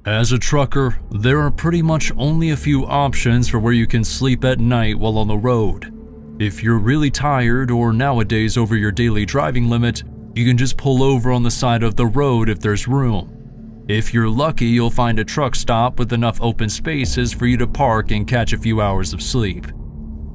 As a trucker, there are pretty much only a few options for where you can sleep at night while on the road. If you're really tired or nowadays over your daily driving limit, you can just pull over on the side of the road if there's room. If you're lucky, you'll find a truck stop with enough open spaces for you to park and catch a few hours of sleep.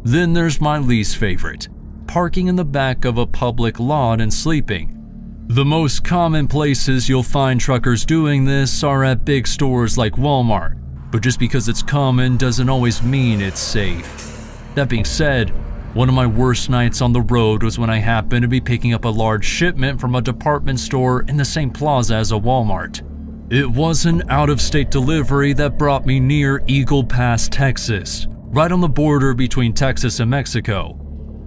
Then there's my least favorite, parking in the back of a public lot and sleeping. The most common places you'll find truckers doing this are at big stores like Walmart, but just because it's common doesn't always mean it's safe. That being said, one of my worst nights on the road was when I happened to be picking up a large shipment from a department store in the same plaza as a Walmart. It was an out-of-state delivery that brought me near Eagle Pass, Texas, right on the border between Texas and Mexico.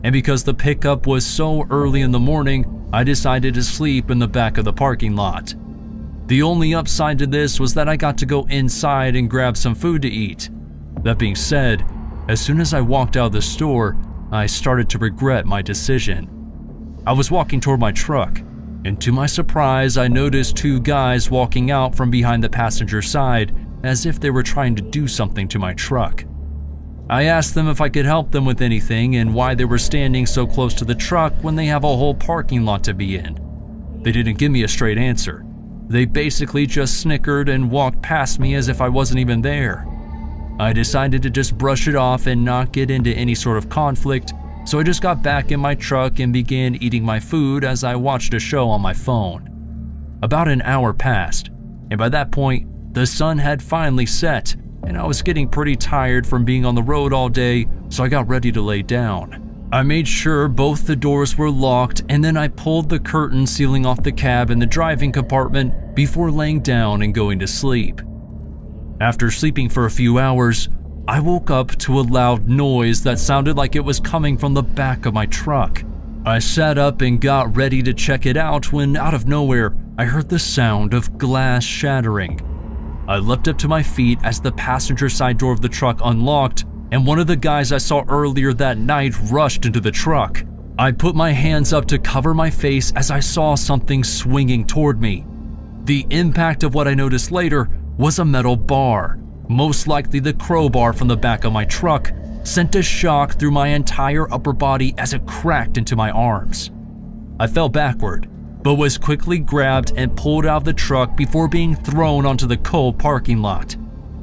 And because the pickup was so early in the morning, I decided to sleep in the back of the parking lot. The only upside to this was that I got to go inside and grab some food to eat. That being said, as soon as I walked out of the store, I started to regret my decision. I was walking toward my truck, and to my surprise, I noticed two guys walking out from behind the passenger side as if they were trying to do something to my truck. I asked them if I could help them with anything and why they were standing so close to the truck when they have a whole parking lot to be in. They didn't give me a straight answer. They basically just snickered and walked past me as if I wasn't even there. I decided to just brush it off and not get into any sort of conflict, so I just got back in my truck and began eating my food as I watched a show on my phone. About an hour passed, and by that point, the sun had finally set, and I was getting pretty tired from being on the road all day, so I got ready to lay down. I made sure both the doors were locked, and then I pulled the curtain sealing off the cab in the driving compartment before laying down and going to sleep. After sleeping for a few hours, I woke up to a loud noise that sounded like it was coming from the back of my truck. I sat up and got ready to check it out when, out of nowhere, I heard the sound of glass shattering. I leapt up to my feet as the passenger side door of the truck unlocked, and one of the guys I saw earlier that night rushed into the truck. I put my hands up to cover my face as I saw something swinging toward me. The impact of what I noticed later was a metal bar, most likely the crowbar from the back of my truck, sent a shock through my entire upper body as it cracked into my arms. I fell backward, but was quickly grabbed and pulled out of the truck before being thrown onto the cold parking lot.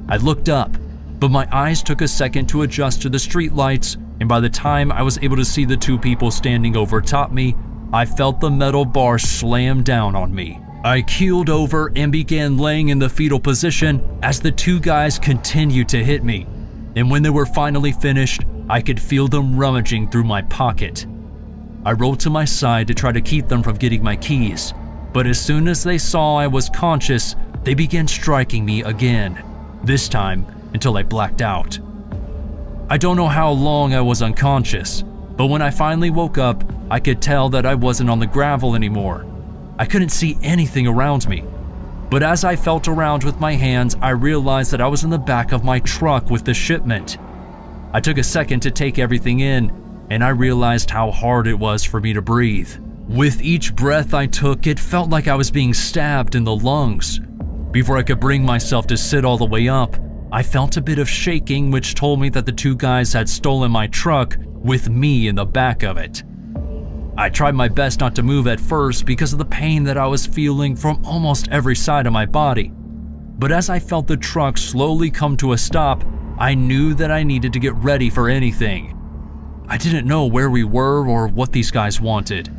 I looked up, but my eyes took a second to adjust to the street lights, and by the time I was able to see the two people standing over top me, I felt the metal bar slam down on me. I keeled over and began laying in the fetal position as the two guys continued to hit me, and when they were finally finished, I could feel them rummaging through my pocket. I rolled to my side to try to keep them from getting my keys, but as soon as they saw I was conscious, they began striking me again, this time until I blacked out. I don't know how long I was unconscious, but when I finally woke up, I could tell that I wasn't on the gravel anymore. I couldn't see anything around me, but as I felt around with my hands, I realized that I was in the back of my truck with the shipment. I took a second to take everything in, and I realized how hard it was for me to breathe. With each breath I took, it felt like I was being stabbed in the lungs. Before I could bring myself to sit all the way up, I felt a bit of shaking, which told me that the two guys had stolen my truck with me in the back of it. I tried my best not to move at first because of the pain that I was feeling from almost every side of my body. But as I felt the truck slowly come to a stop, I knew that I needed to get ready for anything. I didn't know where we were or what these guys wanted.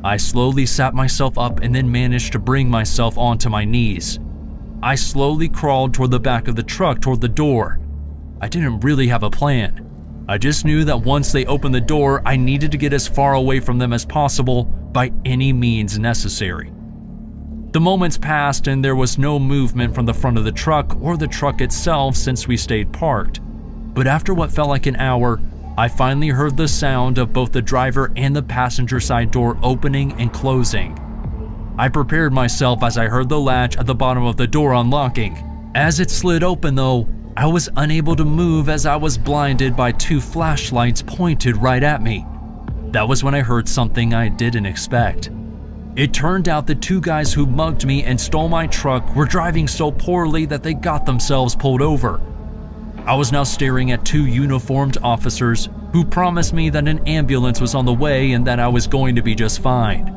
I slowly sat myself up and then managed to bring myself onto my knees. I slowly crawled toward the back of the truck toward the door. I didn't really have a plan. I just knew that once they opened the door, I needed to get as far away from them as possible by any means necessary. The moments passed and there was no movement from the front of the truck or the truck itself since we stayed parked. But after what felt like an hour, I finally heard the sound of both the driver and the passenger side door opening and closing. I prepared myself as I heard the latch at the bottom of the door unlocking. As it slid open though, I was unable to move as I was blinded by two flashlights pointed right at me. That was when I heard something I didn't expect. It turned out the two guys who mugged me and stole my truck were driving so poorly that they got themselves pulled over. I was now staring at two uniformed officers who promised me that an ambulance was on the way and that I was going to be just fine.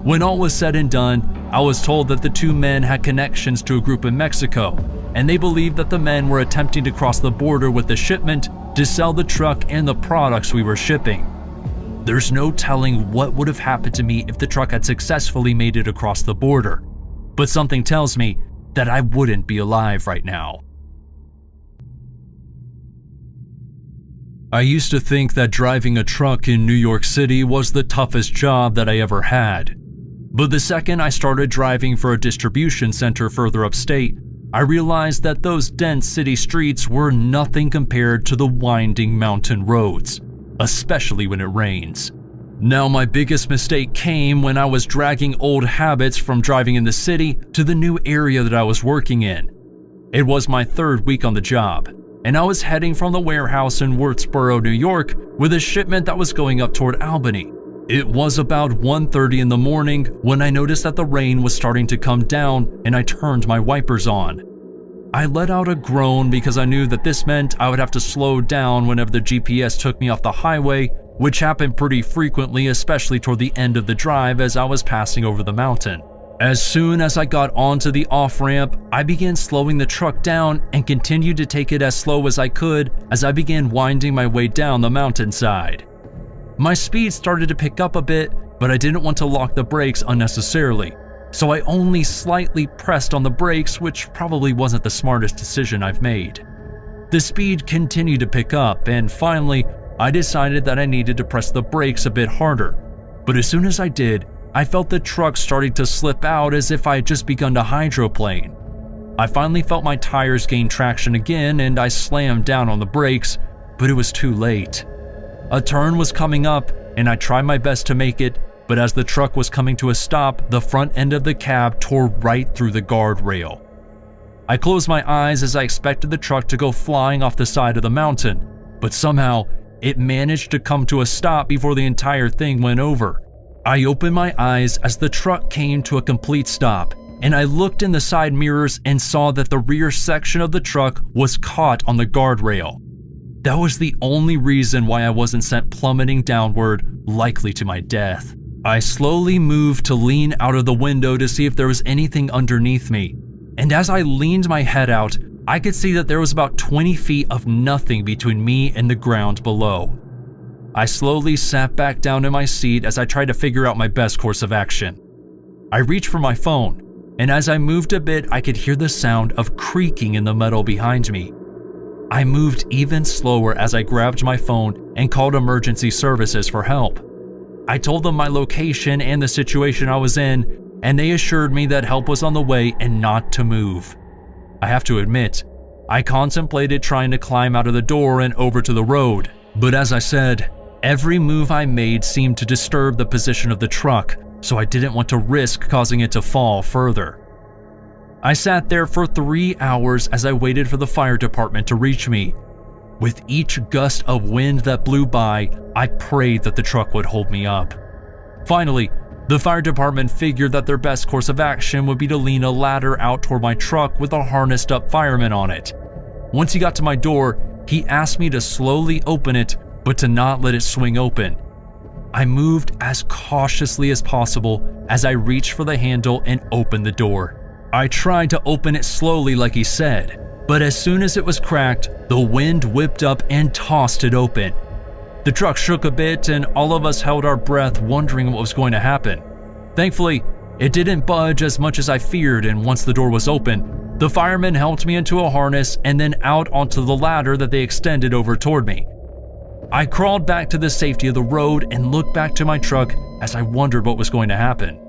When all was said and done, I was told that the two men had connections to a group in Mexico, and they believed that the men were attempting to cross the border with the shipment to sell the truck and the products we were shipping. There's no telling what would have happened to me if the truck had successfully made it across the border, but something tells me that I wouldn't be alive right now. I used to think that driving a truck in New York City was the toughest job that I ever had. But the second I started driving for a distribution center further upstate, I realized that those dense city streets were nothing compared to the winding mountain roads, especially when it rains. Now, my biggest mistake came when I was dragging old habits from driving in the city to the new area that I was working in. It was my third week on the job, and I was heading from the warehouse in Wurtsboro, New York, with a shipment that was going up toward Albany. It was about 1:30 in the morning when I noticed that the rain was starting to come down and I turned my wipers on. I let out a groan because I knew that this meant I would have to slow down whenever the GPS took me off the highway, which happened pretty frequently, especially toward the end of the drive as I was passing over the mountain. As soon as I got onto the off-ramp, I began slowing the truck down and continued to take it as slow as I could as I began winding my way down the mountainside. My speed started to pick up a bit, but I didn't want to lock the brakes unnecessarily, so I only slightly pressed on the brakes, which probably wasn't the smartest decision I've made. The speed continued to pick up, and finally, I decided that I needed to press the brakes a bit harder. But as soon as I did, I felt the truck starting to slip out as if I had just begun to hydroplane. I finally felt my tires gain traction again, and I slammed down on the brakes, but it was too late. A turn was coming up, and I tried my best to make it, but as the truck was coming to a stop, the front end of the cab tore right through the guardrail. I closed my eyes as I expected the truck to go flying off the side of the mountain, but somehow it managed to come to a stop before the entire thing went over. I opened my eyes as the truck came to a complete stop, and I looked in the side mirrors and saw that the rear section of the truck was caught on the guardrail. That was the only reason why I wasn't sent plummeting downward, likely to my death. I slowly moved to lean out of the window to see if there was anything underneath me, and as I leaned my head out, I could see that there was about 20 feet of nothing between me and the ground below. I slowly sat back down in my seat as I tried to figure out my best course of action. I reached for my phone, and as I moved a bit, I could hear the sound of creaking in the metal behind me. I moved even slower as I grabbed my phone and called emergency services for help. I told them my location and the situation I was in, and they assured me that help was on the way and not to move. I have to admit, I contemplated trying to climb out of the door and over to the road, but as I said, every move I made seemed to disturb the position of the truck, so I didn't want to risk causing it to fall further. I sat there for 3 hours as I waited for the fire department to reach me. With each gust of wind that blew by, I prayed that the truck would hold me up. Finally, the fire department figured that their best course of action would be to lean a ladder out toward my truck with a harnessed up fireman on it. Once he got to my door, he asked me to slowly open it, but to not let it swing open. I moved as cautiously as possible as I reached for the handle and opened the door. I tried to open it slowly like he said, but as soon as it was cracked, the wind whipped up and tossed it open. The truck shook a bit and all of us held our breath wondering what was going to happen. Thankfully, it didn't budge as much as I feared, and once the door was open, the firemen helped me into a harness and then out onto the ladder that they extended over toward me. I crawled back to the safety of the road and looked back to my truck as I wondered what was going to happen.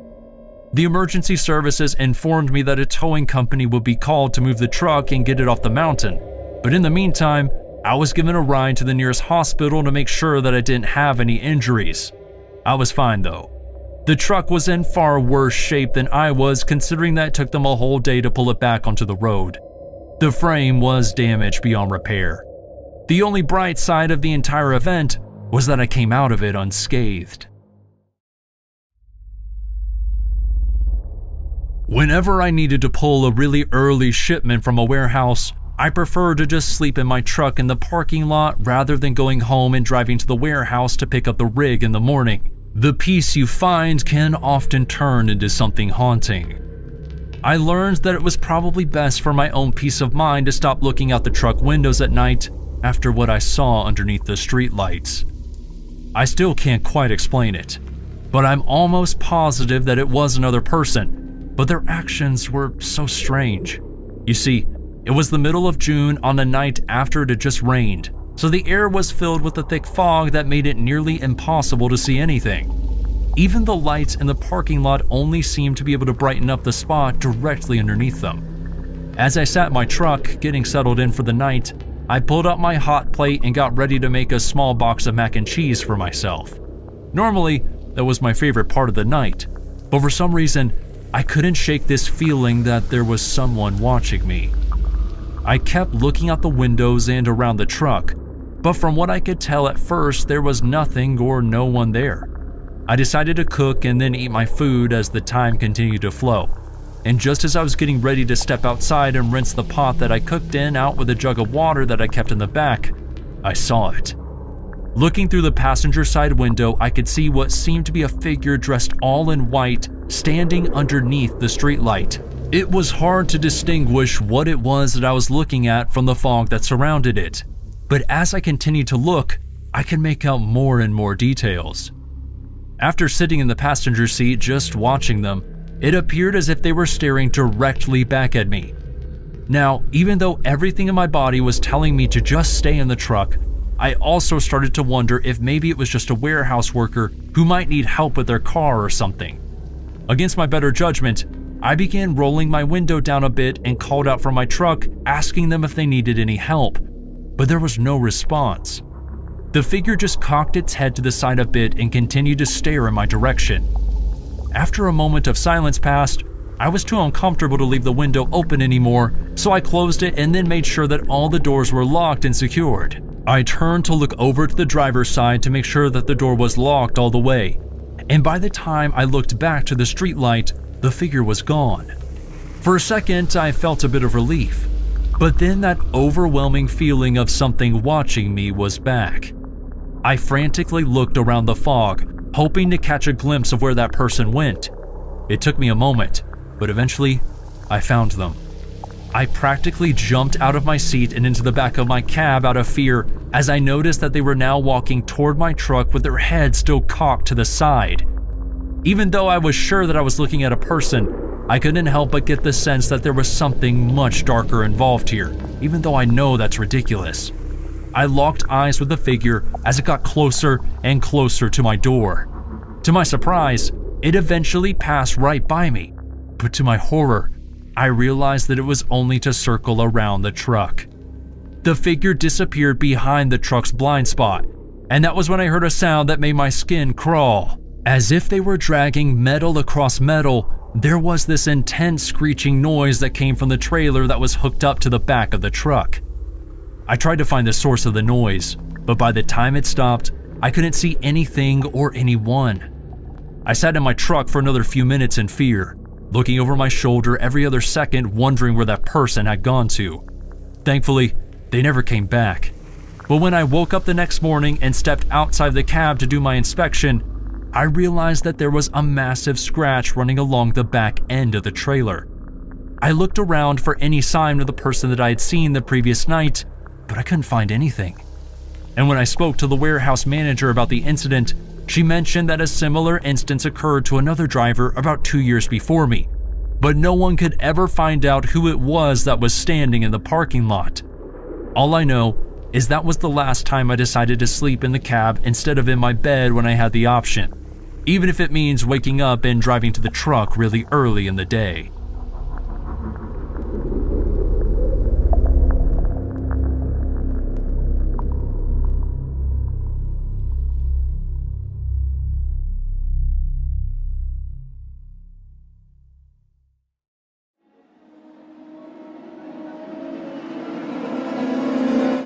The emergency services informed me that a towing company would be called to move the truck and get it off the mountain, but in the meantime, I was given a ride to the nearest hospital to make sure that I didn't have any injuries. I was fine though. The truck was in far worse shape than I was, considering that it took them a whole day to pull it back onto the road. The frame was damaged beyond repair. The only bright side of the entire event was that I came out of it unscathed. Whenever I needed to pull a really early shipment from a warehouse, I prefer to just sleep in my truck in the parking lot rather than going home and driving to the warehouse to pick up the rig in the morning. The peace you find can often turn into something haunting. I learned that it was probably best for my own peace of mind to stop looking out the truck windows at night after what I saw underneath the streetlights. I still can't quite explain it, but I'm almost positive that it was another person, but their actions were so strange. You see, it was the middle of June on a night after it had just rained, so the air was filled with a thick fog that made it nearly impossible to see anything. Even the lights in the parking lot only seemed to be able to brighten up the spot directly underneath them. As I sat in my truck, getting settled in for the night, I pulled out my hot plate and got ready to make a small box of mac and cheese for myself. Normally, that was my favorite part of the night, but for some reason, I couldn't shake this feeling that there was someone watching me. I kept looking out the windows and around the truck, but from what I could tell at first, there was nothing or no one there. I decided to cook and then eat my food as the time continued to flow. And just as I was getting ready to step outside and rinse the pot that I cooked in out with a jug of water that I kept in the back, I saw it. Looking through the passenger side window, I could see what seemed to be a figure dressed all in white, standing underneath the streetlight. It was hard to distinguish what it was that I was looking at from the fog that surrounded it, but as I continued to look, I could make out more and more details. After sitting in the passenger seat just watching them, it appeared as if they were staring directly back at me. Now, even though everything in my body was telling me to just stay in the truck, I also started to wonder if maybe it was just a warehouse worker who might need help with their car or something. Against my better judgment, I began rolling my window down a bit and called out from my truck, asking them if they needed any help, but there was no response. The figure just cocked its head to the side a bit and continued to stare in my direction. After a moment of silence passed, I was too uncomfortable to leave the window open anymore, so I closed it and then made sure that all the doors were locked and secured. I turned to look over to the driver's side to make sure that the door was locked all the way, and by the time I looked back to the streetlight, the figure was gone. For a second, I felt a bit of relief, but then that overwhelming feeling of something watching me was back. I frantically looked around the fog, hoping to catch a glimpse of where that person went. It took me a moment, but eventually, I found them. I practically jumped out of my seat and into the back of my cab out of fear as I noticed that they were now walking toward my truck with their heads still cocked to the side. Even though I was sure that I was looking at a person, I couldn't help but get the sense that there was something much darker involved here, even though I know that's ridiculous. I locked eyes with the figure as it got closer and closer to my door. To my surprise, it eventually passed right by me, but to my horror, I realized that it was only to circle around the truck. The figure disappeared behind the truck's blind spot, and that was when I heard a sound that made my skin crawl. As if they were dragging metal across metal, there was this intense screeching noise that came from the trailer that was hooked up to the back of the truck. I tried to find the source of the noise, but by the time it stopped, I couldn't see anything or anyone. I sat in my truck for another few minutes in fear, looking over my shoulder every other second, wondering where that person had gone to. Thankfully, they never came back. But when I woke up the next morning and stepped outside the cab to do my inspection, I realized that there was a massive scratch running along the back end of the trailer. I looked around for any sign of the person that I had seen the previous night, but I couldn't find anything. And when I spoke to the warehouse manager about the incident, she mentioned that a similar instance occurred to another driver about 2 years before me, but no one could ever find out who it was that was standing in the parking lot. All I know is that was the last time I decided to sleep in the cab instead of in my bed when I had the option, even if it means waking up and driving to the truck really early in the day.